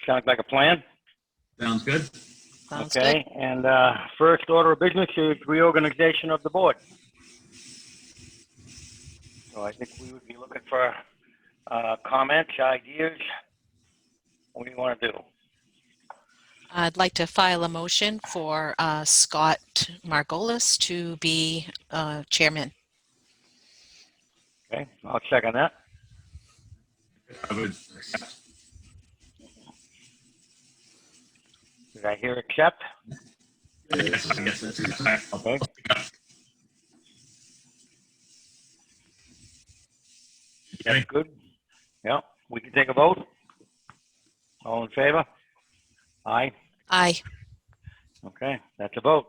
Sounds like a plan. Sounds good. Sounds Okay, and first order of business is reorganization of the board. So I think we would be looking for comments, ideas. What do you want to do? I'd like to file a motion for Scott Margolis to be chairman. Okay, I'll second that. I would accept. Did I hear accept? Yes, I guess that's exactly. Okay. Okay. Good. Yeah, we can take a vote. All in favor? Aye. Aye. Okay, that's a vote.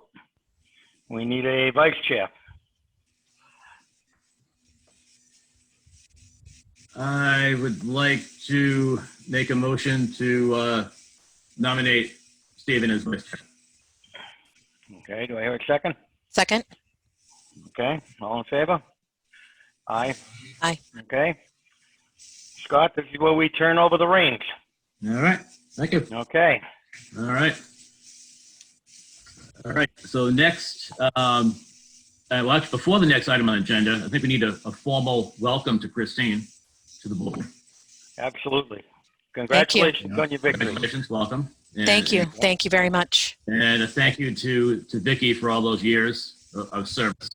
We need a vice chair. I would like to make a motion to nominate Stephen as vice chair. Okay, do I hear a second? Second? Okay, all in favor? Aye. Aye. Okay. Scott, this is where we turn over the reins. All right. Thank you. Okay. All right. All right. So next, well, actually, before the next item on the agenda, I think we need a formal welcome to Christine to the board. Absolutely. Congratulations on your victory. Congratulations. Welcome. And, Thank you. Thank you very much. And a thank you to Vicky for all those years of service.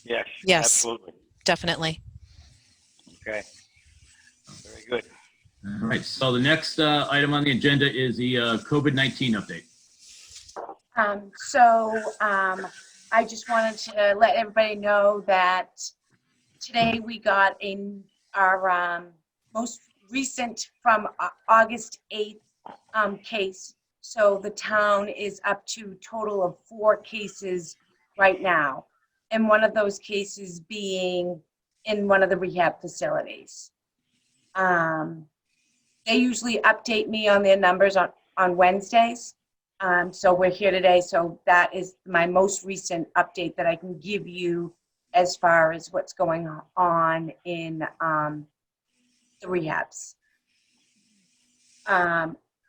Yes. Yes. Absolutely. Definitely. Okay. Very good. All right. So the next item on the agenda is the COVID-19 update. I just wanted to let everybody know that today we got our most recent from August 8th case. So the town is up to a total of 4 cases right now. And one of those cases being in one of the rehab facilities. They usually update me on their numbers on Wednesdays. So we're here today. So that is my most recent update that I can give you as far as what's going on in the rehabs.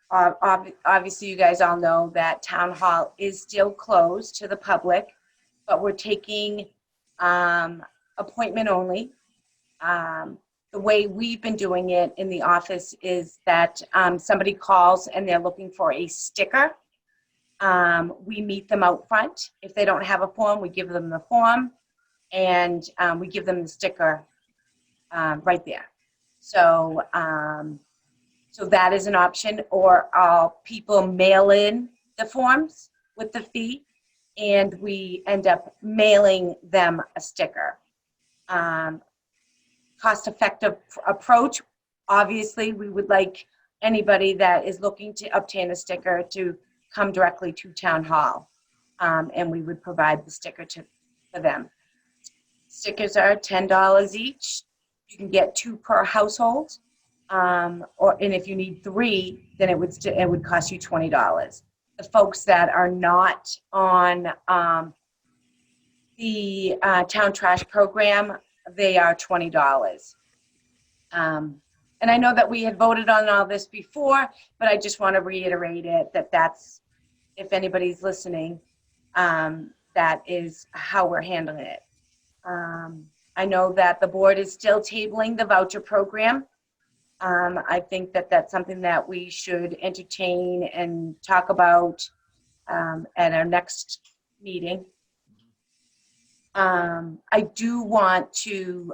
Obviously, you guys all know that town hall is still closed to the public, but we're taking appointment only. The way we've been doing it in the office is that somebody calls and they're looking for a sticker. We meet them out front. If they don't have a form, we give them the form, and we give them the sticker right there. So, so that is an option, or people mail in the forms with the fee, and we end up mailing them a sticker. Cost-effective approach. Obviously, we would like anybody that is looking to obtain a sticker to come directly to town hall, and we would provide the sticker for them. Stickers are $10 each. You can get 2 per household, and if you need 3, then it would cost you $20. The folks that are not on the town trash program, they are $20. And I know that we had voted on all this before, but I just want to reiterate it, that's, if anybody's listening, that is how we're handling it. I know that the board is still tabling the voucher program. I think that that's something that we should entertain and talk about at our next meeting. I do want to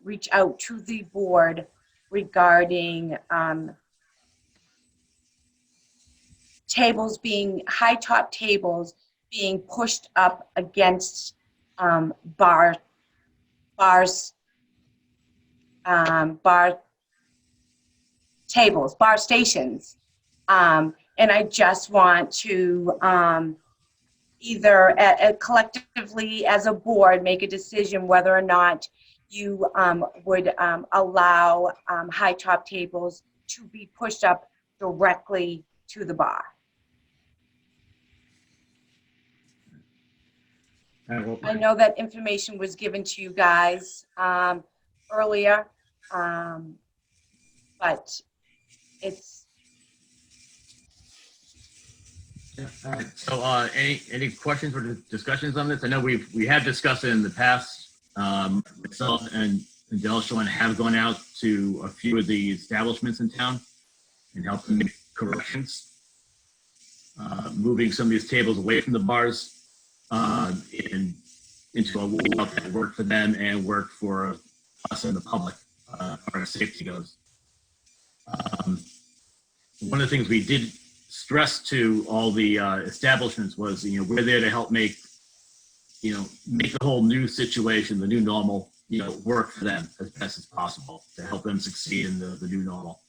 reach out to the board regarding high top tables being pushed up against bar stations. And I just want to either collectively as a board make a decision whether or not you would allow high top tables to be pushed up directly to the bar. I know that information was given to you guys earlier, but Yeah, all right. So, any questions or discussions on this? I know we have discussed it in the past. Myself and Delshon have gone out to a few of the establishments in town and helped them make corrections, moving some of these tables away from the bars and into a layout that worked for them and worked for us and the public, as far as safety goes. One of the things we did stress to all the establishments was, we're there to help make the whole new situation, the new normal, work for them as best as possible to help them succeed in the new normal.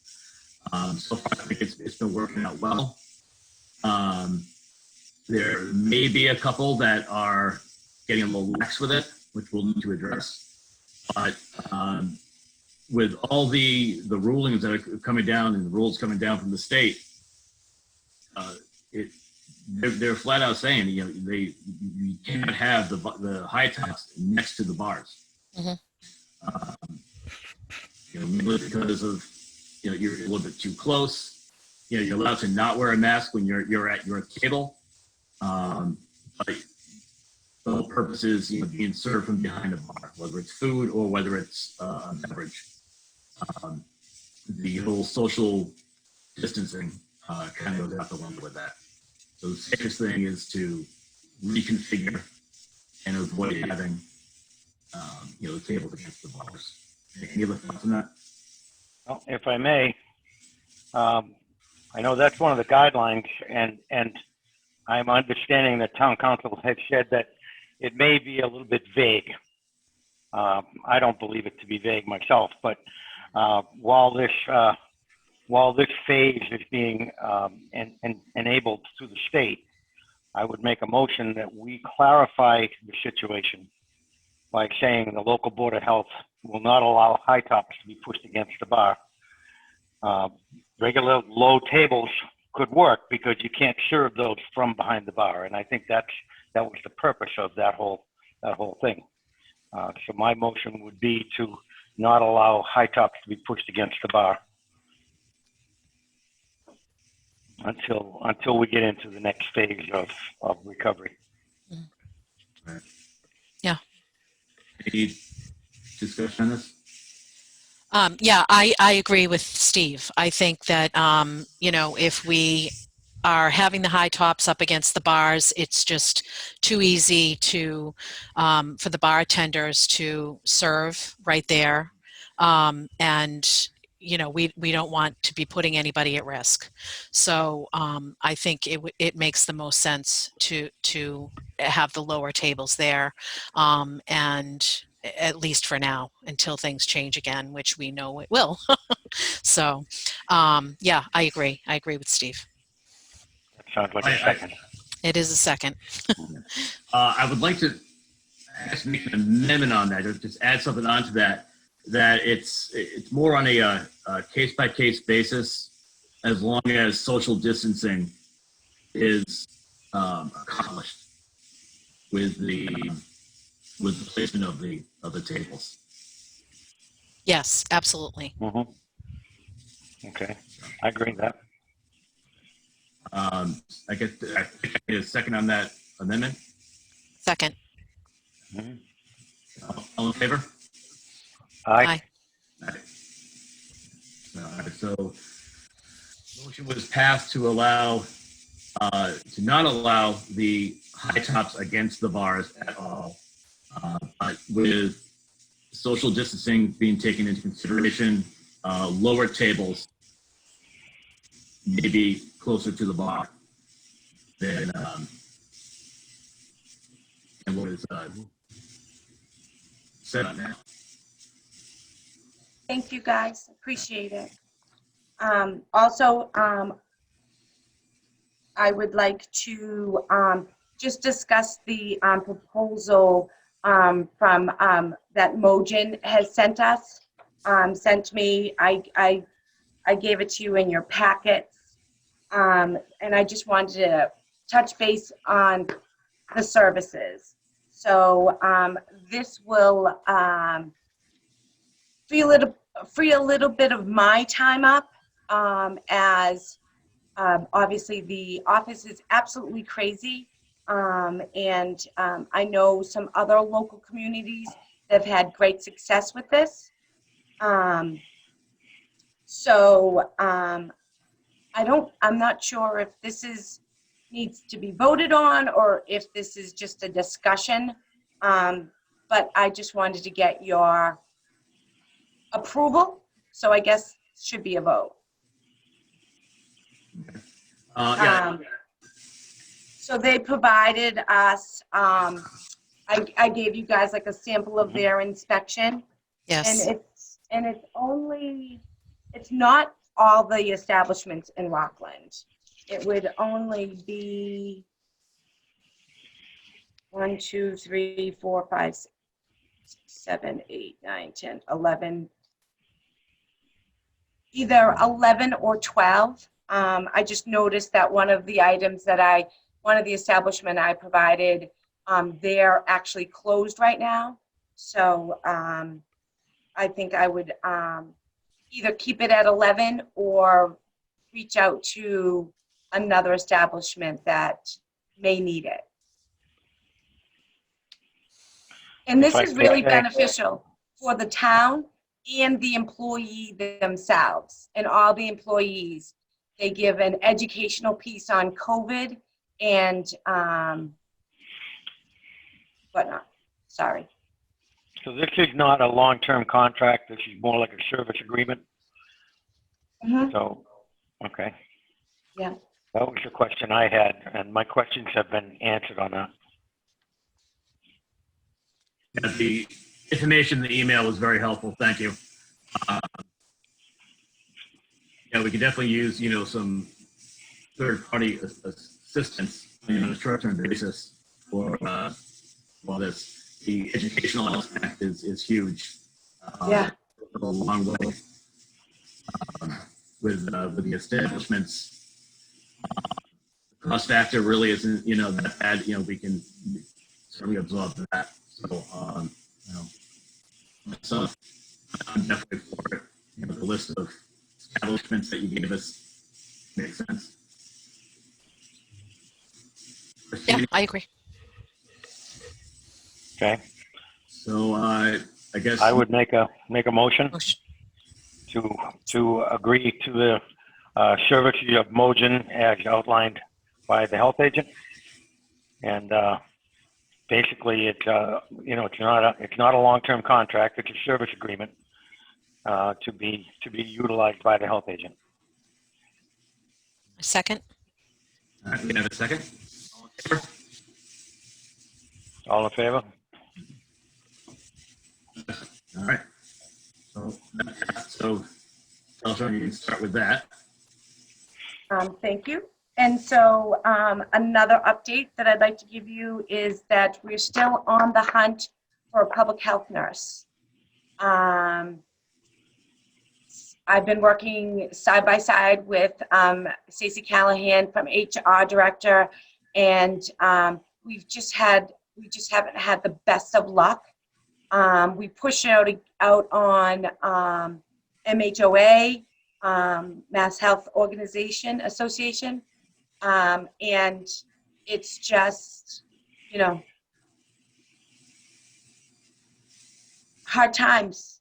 So far, I think it's been working out well. There may be a couple that are getting a little lax with it, which we'll need to address. But with all the rulings that are coming down and the rules coming down from the state, they're flat out saying, you can't have the high tops next to the bars. Mm-hmm. Because of you're a little bit too close. You're allowed to not wear a mask when you're at your table, but the whole purpose is being served from behind a bar, whether it's food or whether it's a beverage. The whole social distancing kind of goes out the window with that. So the safest thing is to reconfigure and avoid having, the tables against the bars. Any other thoughts on that? Well, if I may, I know that's one of the guidelines, and I'm understanding that town council has said that it may be a little bit vague. I don't believe it to be vague myself, but while this phase is being enabled through the state, I would make a motion that we clarify the situation by saying the local board of health will not allow high tops to be pushed against the bar. Regular low tables could work because you can't serve those from behind the bar, and I think that was the purpose of that whole thing. So my motion would be to not allow high tops to be pushed against the bar until we get into the next phase of recovery. Yeah. Any discussion on this? Yeah, I agree with Steve. I think that, if we are having the high tops up against the bars, it's just too easy to, for the bartenders to serve right there. And, we don't want to be putting anybody at risk. So I think it makes the most sense to have the lower tables there, and at least for now, until things change again, which we know it will. So, yeah, I agree. I agree with Steve. That sounds like a second. It is a second. I would like to make an amendment on that, or just add something onto that it's more on a case-by-case basis, as long as social distancing is accomplished with the placement of the tables. Yes, absolutely. Mm-hmm. Okay, I agree with that. I think I need a second on that amendment. Second. Mm-hmm. All in favor? Aye. All right. So motion was passed to allow to not allow the high tops against the bars at all, but with social distancing being taken into consideration, lower tables maybe closer to the bar than what is set up now. Thank you, guys. Appreciate it. Also, I would like to just discuss the proposal from that Mogen has sent us, sent me. I gave it to you in your packets, and I just wanted to touch base on the services. So this will free a little bit of my time up, as Obviously, the office is absolutely crazy. And I know some other local communities that have had great success with this. I'm not sure if this needs to be voted on or if this is just a discussion. But I just wanted to get your approval. So I guess it should be a vote. Yeah, So they provided us, I gave you guys like a sample of their inspection. Yes. And it's not all the establishments in Rockland. It would only be 1, 2, 3, 4, 5, 6, 7, 8, 9, 10, 11, either 11 or 12. I just noticed that one of the establishment I provided, they're actually closed right now. So I think I would either keep it at 11 or reach out to another establishment that may need it. And this is really beneficial for the town and the employee themselves. And all the employees, they give an educational piece on COVID and whatnot. Sorry. So this is not a long-term contract. This is more like a service agreement. Mhm. So, okay. Yeah. That was the question I had, and my questions have been answered on that. yeah, the information in the email was very helpful. Thank you. Yeah, we could definitely use, some third-party assistance on a short-term basis for this. The educational aspect is huge. Yeah. A long way with the establishments. The cost factor really isn't, that bad. We can certainly absorb that. So, so I'm definitely for it. The list of establishments that you gave us makes sense. Yeah, I agree. Okay. So I guess I would make a motion Motion. to agree to the services of Mogen as outlined by the health agent. And basically, it's not a long-term contract. It's a service agreement to be utilized by the health agent. A second? all right, we have a second. All in favor? All right. So Elsa, you can start with that. Thank you. And so another update that I'd like to give you is that we're still on the hunt for a public health nurse. I've been working side by side with Stacey Callahan from HR director, and we just haven't had the best of luck. We pushed it out on MHOA, Mass Health Organization Association, and it's just, hard times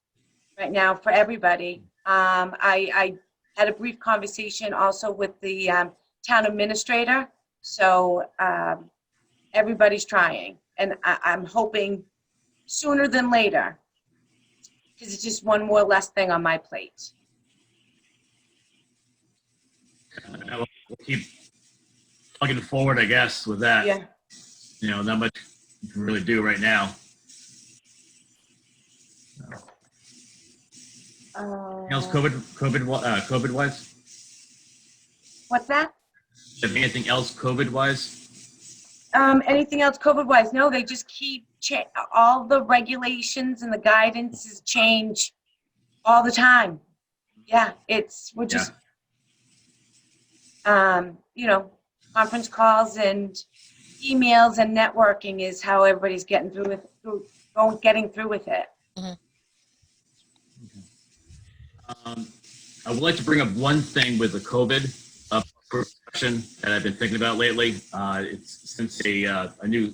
right now for everybody. I had a brief conversation also with the town administrator, so everybody's trying, and I'm hoping sooner than later, because it's just one more less thing on my plate. We'll keep plugging forward, I guess, with that. Yeah. Not much you can really do right now. Anything else COVID wise? What's that? Anything else COVID wise? Anything else COVID-wise? No, they just keep all the regulations and the guidances change all the time. Yeah, we're just, conference calls and emails and networking is how everybody's getting through with it. Mm-hmm. I would like to bring up one thing with the COVID discussion that I've been thinking about lately. It's since a new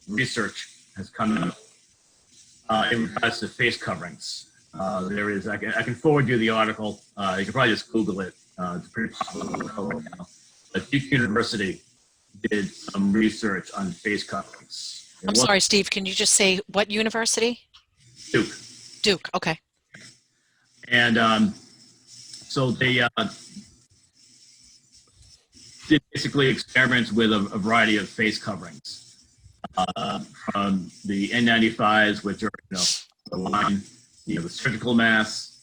research has come out in regards to face coverings. There is, I can forward you the article. You can probably just Google it. It's pretty popular now. But Duke University did some research on face coverings. I'm sorry, Steve, can you just say what university? Duke. Duke, okay. And so they did basically experiments with a variety of face coverings, from the N95s, which are, the line, the surgical masks,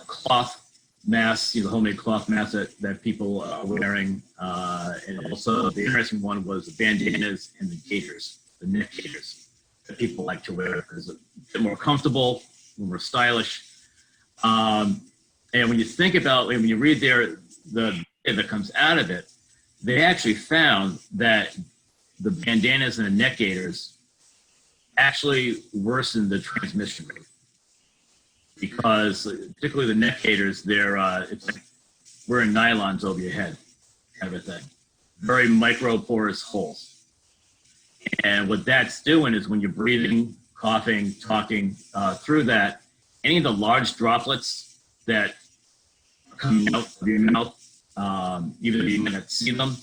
cloth masks, the homemade cloth masks that people are wearing, and also the interesting one was the bandanas and the gaiters, the neck gaiters that people like to wear because it's a bit more comfortable, more stylish. And when you think about, when you read the data that comes out of it, they actually found that the bandanas and the neck gaiters actually worsen the transmission rate, because particularly the neck gaiters, they're it's like wearing nylons over your head, kind of a thing, very micro porous holes. And what that's doing is when you're breathing, coughing, talking through that, any of the large droplets that come out of your mouth, even if you might not see them,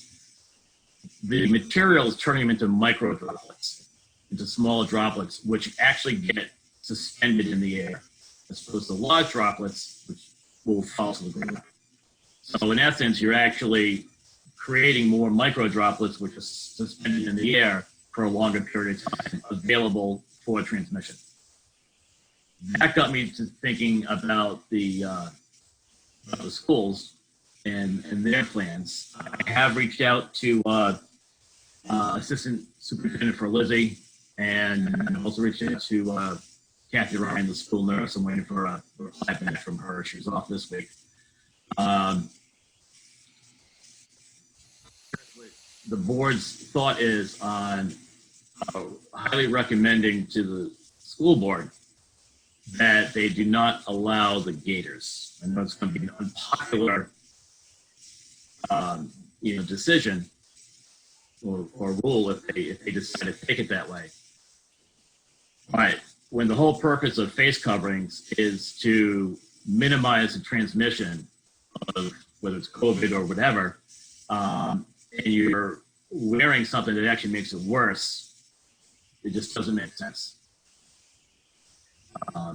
the material is turning them into micro droplets, into small droplets, which actually get suspended in the air, as opposed to large droplets, which will fall to the ground. So in essence, you're actually creating more micro droplets, which are suspended in the air for a longer period of time, available for transmission. That got me to thinking about the schools and their plans. I have reached out to Assistant Superintendent for Lizzie, and I also reached out to Kathy Ryan, the school nurse. I'm waiting for a reply back from her. She's off this week. The board's thought is on highly recommending to the school board that they do not allow the gaiters. I know it's going to be an unpopular decision or rule if they decide to take it that way. But when the whole purpose of face coverings is to minimize the transmission of whether it's COVID or whatever, and you're wearing something that actually makes it worse, it just doesn't make sense. I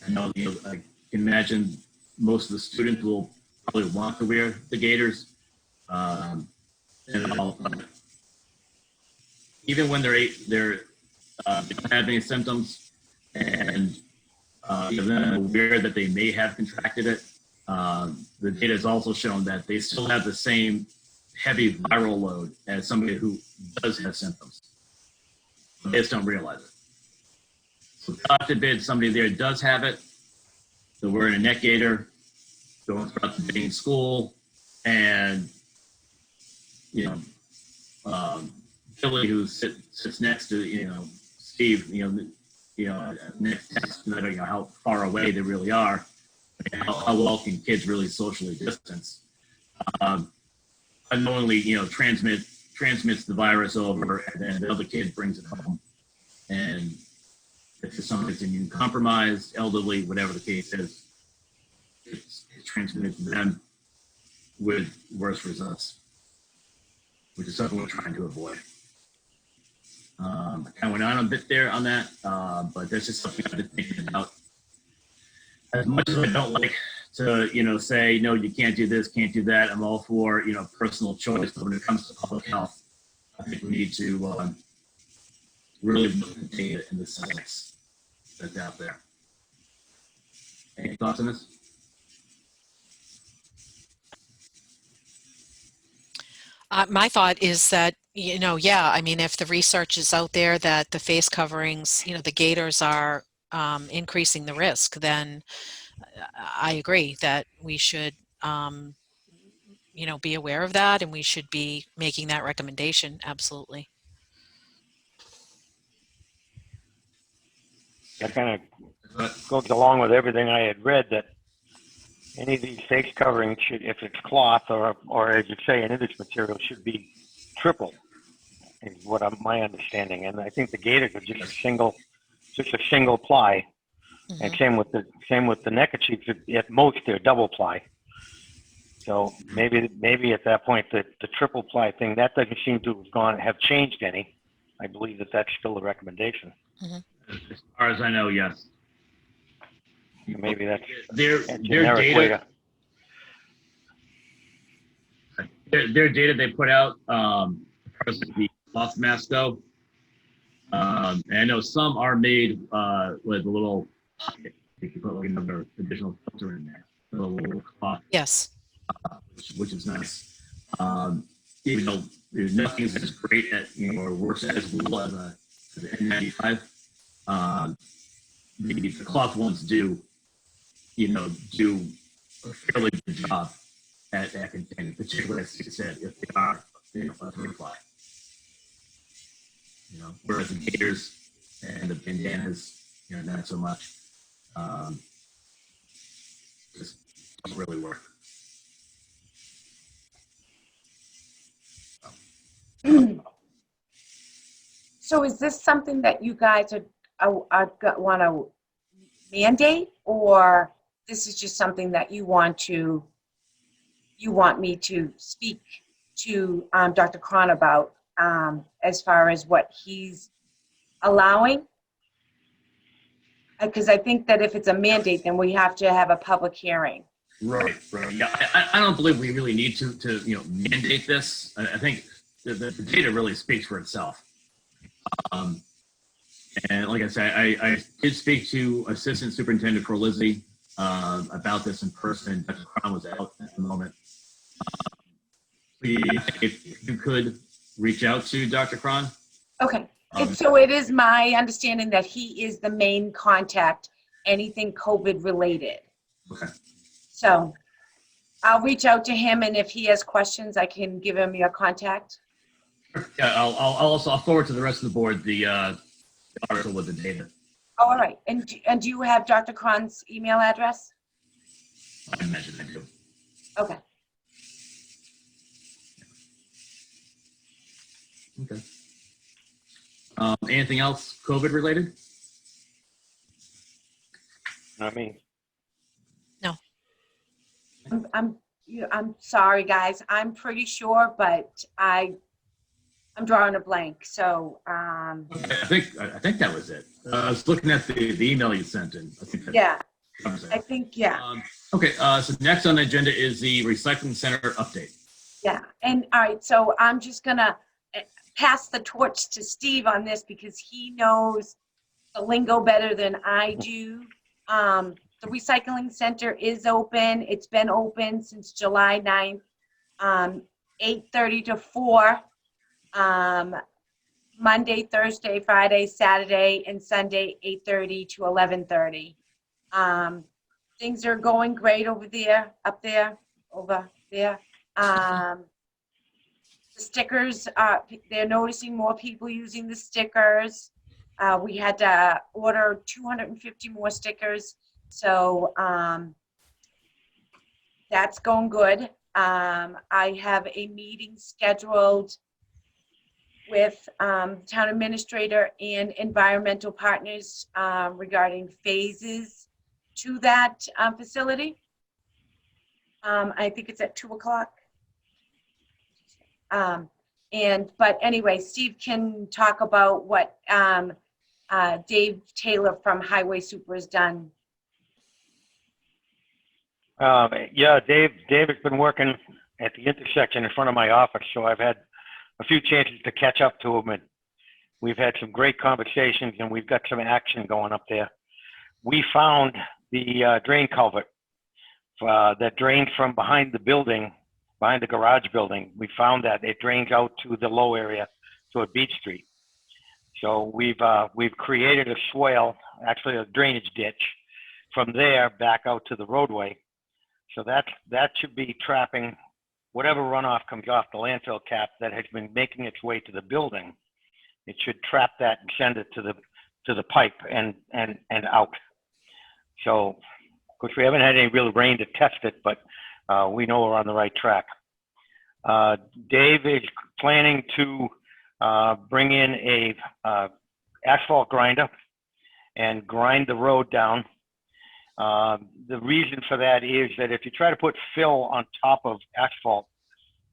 know, I can imagine most of the students will probably want to wear the gaiters, and all, even when they don't have any symptoms, and they're aware that they may have contracted it. The data has also shown that they still have the same heavy viral load as somebody who does have symptoms. They just don't realize it. So God forbid somebody there does have it, they're wearing a neck gaiter, going throughout the day in school, and Billy, who sits next to Steve, next, no matter how far away they really are, and how well can kids really socially distance, unknowingly transmits the virus over, and then the other kid brings it home, and if it's somebody that's immune compromised, elderly, whatever the case is, it's transmitted to them with worse results, which is something we're trying to avoid. I kind of went on a bit there on that, but that's just something I've been thinking about. As much as I don't like to, say, no, you can't do this, can't do that, I'm all for, personal choice. But when it comes to public health, I think we need to really look at the data and the science that's out there. Any thoughts on this? My thought is that, if the research is out there that the face coverings, the gaiters are increasing the risk, then I agree that we should, be aware of that, and we should be making that recommendation. Absolutely. That kind of goes along with everything I had read, that Any of these face coverings should, if it's cloth or as you say, any of this material should be triple, is what my understanding. And I think the gaiters are just a single ply. And Mhm. same with the neckerchiefs. At most, they're double ply. So maybe at that point, the triple ply thing, that doesn't seem to have changed any. I believe that that's still the recommendation. As far as I know, yes. Maybe that's Their a generic way data, to. their data they put out, as far as the cloth masks go. And I know some are made with a little pocket. You can put like another additional filter in there, a little cloth, Yes. which is nice. Even though there's nothing as great at, or works as well as an N95, the cloth ones do a fairly good job at containing, particularly as you said, if they are, a three ply. Whereas the gaiters and the bandanas, not so much. Just don't really work. So is this something that you guys want to mandate, or this is just something that you want me to speak to Dr. Cron about as far as what he's allowing? Because I think that if it's a mandate, then we have to have a public hearing. Right. Yeah, I don't believe we really need to mandate this. I think the data really speaks for itself. And like I said, I did speak to Assistant Superintendent for Lizzie about this in person. Dr. Cron was out at the moment. If you could reach out to Dr. Cron. Okay. So it is my understanding that he is the main contact, anything COVID related. Okay. So I'll reach out to him, and if he has questions, I can give him your contact. Yeah, I'll forward to the rest of the board the article with the data. Oh, all right. And do you have Dr. Cron's email address? I imagine I do. Okay. Okay. Anything else COVID related? I mean, No. I'm sorry, guys. I'm pretty sure, but I'm drawing a blank. So Okay, I think that was it. I was looking at the email you sent in. I think yeah, covers it. I think yeah. Okay. So next on the agenda is the recycling center update. Yeah. And all right, so I'm just gonna pass the torch to Steve on this because he knows the lingo better than I do. The recycling center is open. It's been open since July 9th, 8:30 to 4, Monday, Thursday, Friday, Saturday, and Sunday, 8:30 to 11:30. Things are going great over there. The stickers, they're noticing more people using the stickers. We had to order 250 more stickers. So that's going good. I have a meeting scheduled with town administrator and environmental partners regarding phases to that facility. I think it's at 2:00. But anyway, Steve can talk about what Dave Taylor from Highway Super has done. yeah, Dave has been working at the intersection in front of my office, so I've had a few chances to catch up to him, and we've had some great conversations, and we've got some action going up there. We found the drain culvert that drains from behind the building, behind the garage building. We found that it drains out to the low area toward Beach Street. So we've created a swale, actually a drainage ditch, from there back out to the roadway. So that should be trapping whatever runoff comes off the landfill cap that has been making its way to the building. It should trap that and send it to the pipe and out. So course, we haven't had any real rain to test it, but we know we're on the right track. Dave is planning to bring in a asphalt grinder and grind the road down. The reason for that is that if you try to put fill on top of asphalt,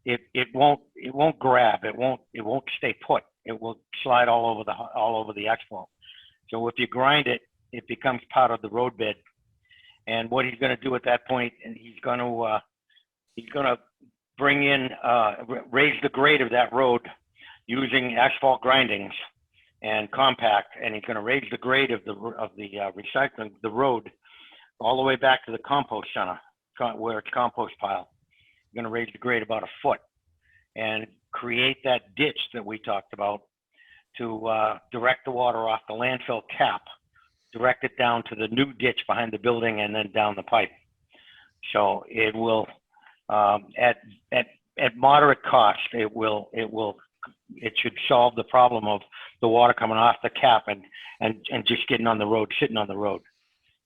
it won't grab. It won't stay put. It will slide all over the asphalt. So if you grind it, it becomes part of the roadbed. And what he's going to do at that point, and he's going to bring in raise the grade of that road using asphalt grindings and compact, and he's going to raise the grade of the recycling, the road, all the way back to the compost center where it's compost pile. He's going to raise the grade about a foot and create that ditch that we talked about to direct the water off the landfill cap, direct it down to the new ditch behind the building, and then down the pipe. So it will, at moderate cost, it should solve the problem of the water coming off the cap and just getting on the road, sitting on the road.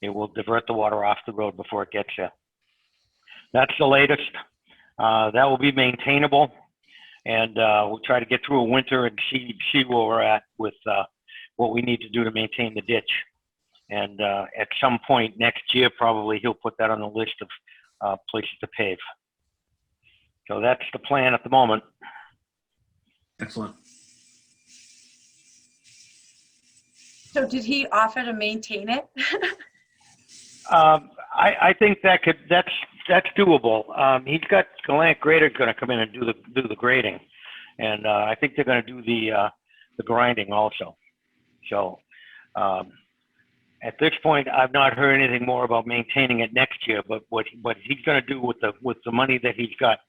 It will divert the water off the road before it gets there. That's the latest. That will be maintainable, and we'll try to get through a winter and see where we're at with what we need to do to maintain the ditch. And at some point next year, probably he'll put that on the list of places to pave. So that's the plan at the moment. Excellent. So did he offer to maintain it? I think that's doable. He's got Galant Grader going to come in and do the grading, and I think they're going to do the grinding also. So at this point, I've not heard anything more about maintaining it next year. But what he's going to do with the money that he's got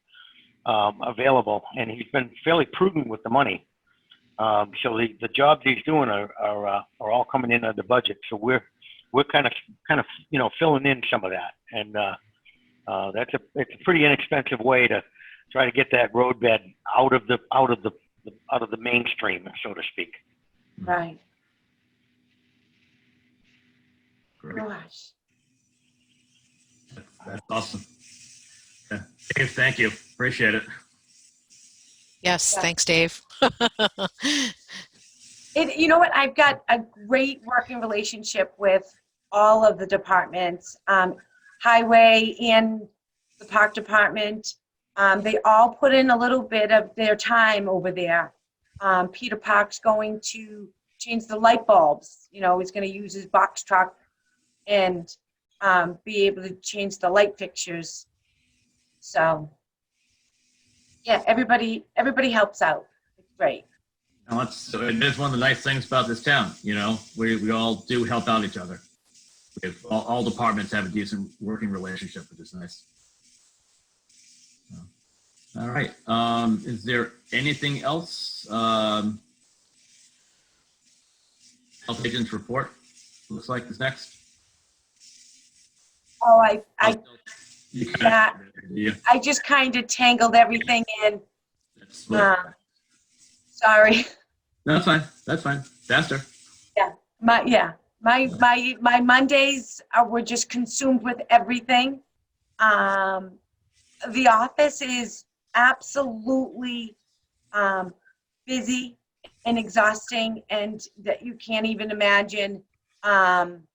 available, and he's been fairly prudent with the money. So the jobs he's doing are all coming in under budget. So we're kind of filling in some of that, and it's a pretty inexpensive way to try to get that roadbed out of the mainstream, so to speak. Right. Great. Gosh. That's awesome. Yeah. Dave, thank you. Appreciate it. Yes, Yeah. thanks, Dave. You know what? I've got a great working relationship with all of the departments, highway and the park department. They all put in a little bit of their time over there. Peter Park's going to change the light bulbs. He's going to use his box truck and be able to change the light fixtures. So yeah, everybody helps out. It's great. And it is one of the nice things about this town. We all do help out each other. If all departments have a decent working relationship, which is nice. All right. Is there anything else? Health agents report looks like is next. Oh, Yeah. I just kind of tangled everything in. That's split. Sorry. No, that's fine. Faster. My Mondays were just consumed with everything. The office is absolutely busy and exhausting, and that you can't even imagine. I'm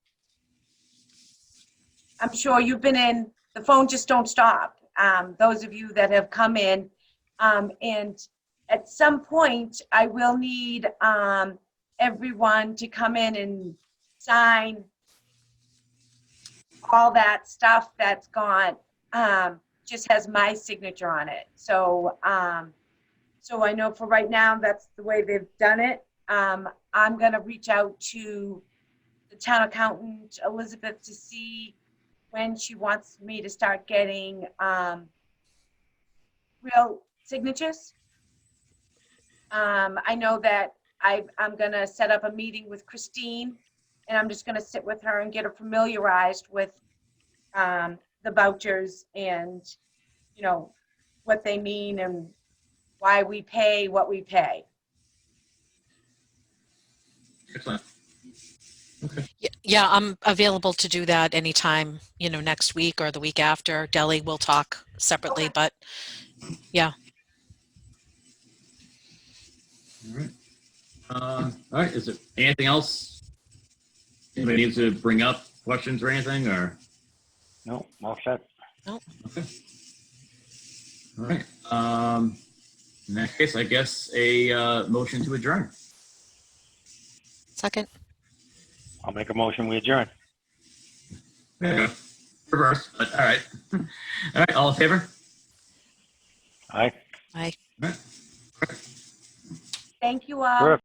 sure you've been in. The phone just don't stop. Those of you that have come in, and at some point, I will need everyone to come in and sign all that stuff that's gone. Just has my signature on it. So I know for right now, that's the way they've done it. I'm going to reach out to the town accountant, Elizabeth, to see when she wants me to start getting real signatures. I know that I'm going to set up a meeting with Christine, and I'm just going to sit with her and get her familiarized with the vouchers and, what they mean and why we pay what we pay. Excellent. Okay. Yeah, I'm available to do that anytime, next week or the week after. Delhi, we'll talk separately, Okay. but yeah. All right. All right. Is there anything else anybody needs to bring up? Questions or anything? Or No, all set. okay. All right. In that case, I guess a motion to adjourn. Second. I'll make a motion, we adjourn. Yeah. Reverse, but all right. All right. All in favor? Aye. Aye. All right. Thank you all. Perfect.